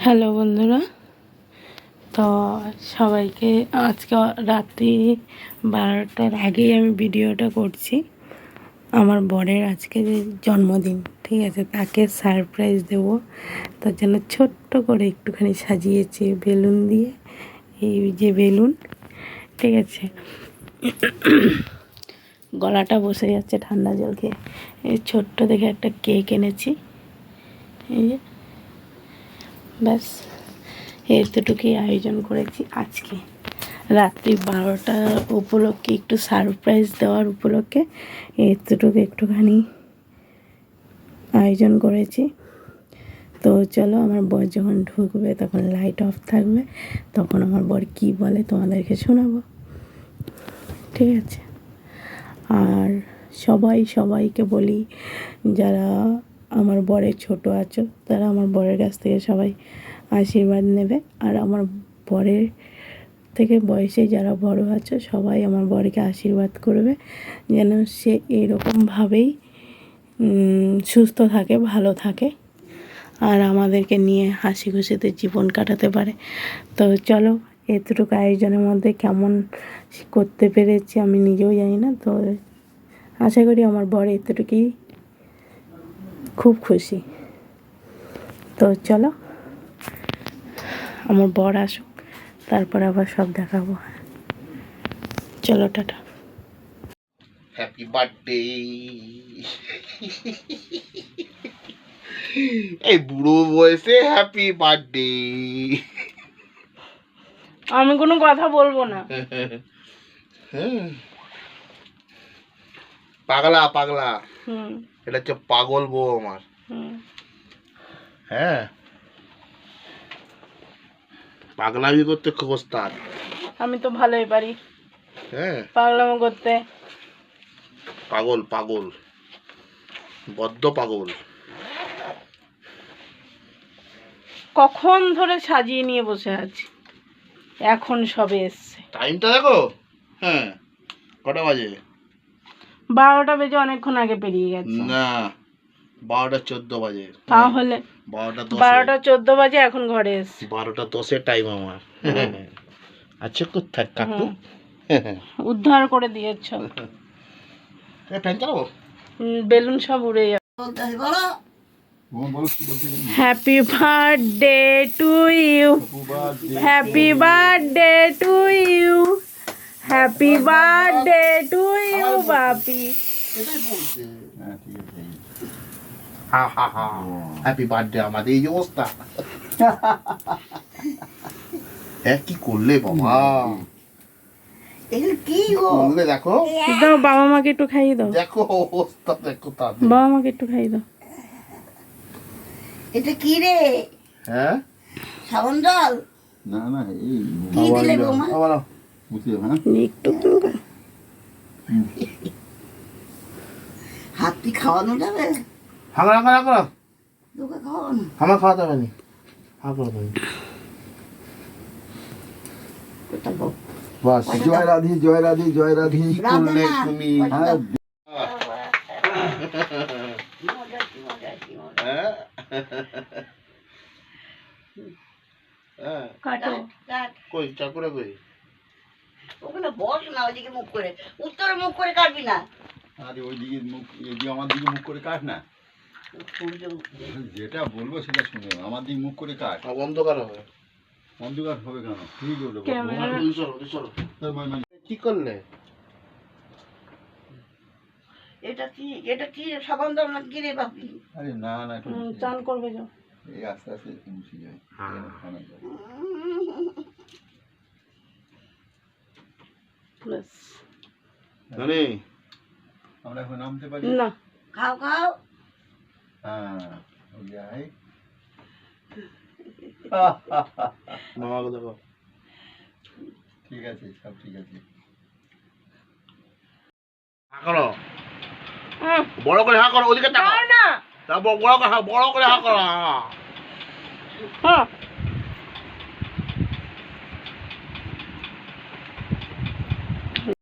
Hello বন্ধুরা, তো সবাইকে আজকে রাত্রি 12টার আগেই আমি ভিডিওটা করছি। আমার বরের আজকে যে জন্মদিন, ঠিক আছে, তাকে সারপ্রাইজ দেব। তার জন্য ছোট্ট করে একটুখানি সাজিয়েছি বেলুন দিয়ে, এই যে বেলুন, ঠিক আছে। গলাটা বসে যাচ্ছে ঠান্ডা জল খেয়ে। এই ছোট্ট দেখে একটা কেক এনেছি, এই যে, ব্যাস এতটুকুই আয়োজন করেছি আজকে রাত্রি 12টা উপলক্ষে, একটু সারপ্রাইজ দেওয়ার উপলক্ষে এতটুকু একটুখানি আয়োজন করেছি। তো চলো, আমার বর যখন ঢুকবে তখন লাইট অফ থাকবে, তখন আমার বর কী বলে তোমাদেরকে শোনাবো, ঠিক আছে। আর সবাইকে বলি, যারা আমার বরের ছোট আছো তারা আমার বরের কাছ থেকে সবাই আশীর্বাদ নেবে। আর আমার বরের থেকে বয়সে যারা বড় আছো সবাই আমার বরকে আশীর্বাদ করবে, যেন সে এরকমভাবেই সুস্থ থাকে, ভালো থাকে, আর আমাদেরকে নিয়ে হাসি খুশিতে জীবন কাটাতে পারে। তো চলো, এতটুকু আয়োজনের মধ্যে কেমন করতে পেরেছি আমি নিজেও জানি না। তো আশা করি আমার বর এতটুকুই খুব খুশি। তো চলো, আমার বর আসুক, তারপর আবার সব দেখাবো। চলো, টাটা। Happy birthday. এই বুড়ো বয়সে হ্যাপি বার্থডে। আমি কোনো কথা বলবো না। পাগলা পাগলা, হুম এটা হচ্ছে পাগল বউ আমার। হুম হ্যাঁ, পাগলামি করতে খুব ওস্তাদ। আমি তো ভালোই পারি হ্যাঁ, পাগলামো করতে। পাগল পাগল, বদ্ধ পাগল। কখন ধরে সাজিয়ে নিয়ে বসে আছি, এখন সবে এসছে। টাইমটা দেখো। হ্যাঁ, কটা বাজে? 12টা বেজে অনেকক্ষণ আগে পেরিয়ে গেছে। না, 12টা 14 বাজে। তাহলে 12টা 14 বাজে, এখন ঘরে এসছে। 12টা 10 টাইম আমার। আচ্ছা, কোথায় কাকু? উদ্ধার করে দিয়েছ। ফ্যান চালাবো? বেলুন সব উড়ে যাবে। Happy birthday to you, happy birthday to you, happy birthday to you Bapi. Happy birthday আমাদের এই অবস্থা। হ্যাঁ, কি করলে বাবা, কি করলে দেখো। দাও, বাবা মাকে একটু খাইয়ে দাও। দেখো অবস্থা, দেখো তাদের। বাবা মাকে একটু খাইয়ে দাও। এটা কি রে? হ্যাঁ, সাবান জল? না না, এই কি দিলে বৌমা? বুঝতে হবে না। একটু হাতি খাওয়ানো যাবে? হাঁকড়া হাঁকড়া হাঁকড়া, তোকে খাওয়ানো? আমার খাওয়াতে হবে না, হাঁকড়া তুমি। ওটা বল। বাস, জয় রাধি জয় রাধি জয় রাধি। কি করলে তুমি? হ্যাঁ, মজা কি মজা কি মজা। হ্যাঁ, হ্যাঁ, কাটো। কাট। কই চাকুরা কই? ওখানে বস না, ওইদিকে মুখ করে, উত্তরে মুখ করে কাটবি না। আরে ওইদিকে মুখ, এদিকে আমার দিকে মুখ করে কাট না। সূর্য যেটা বলবো সেটা শুনে, আমার দিকে মুখ করে কাট। অন্ধকার হবে। অন্ধকার হবে কেন? ঠিক বলবো। ক্যামেরা। কি করলে? এটা কি, এটা কি সাবান দাও না কি রে বাপি? আরে না না, একটু চান করবে যাও। এই আস্তে আস্তে একটু মুছে যায়। খানা যায়। ব্যাস। জানি আমরা এখন নামতে পারি না, খাও খাও। হ্যাঁ, ওই যাই। মামাকে দেখো। ঠিক আছে, সব ঠিক আছে। হা করো, বড় করে হা করো, ওদিকে তাকাও না, তারপর বড় করে হা করো। হ্যাঁ।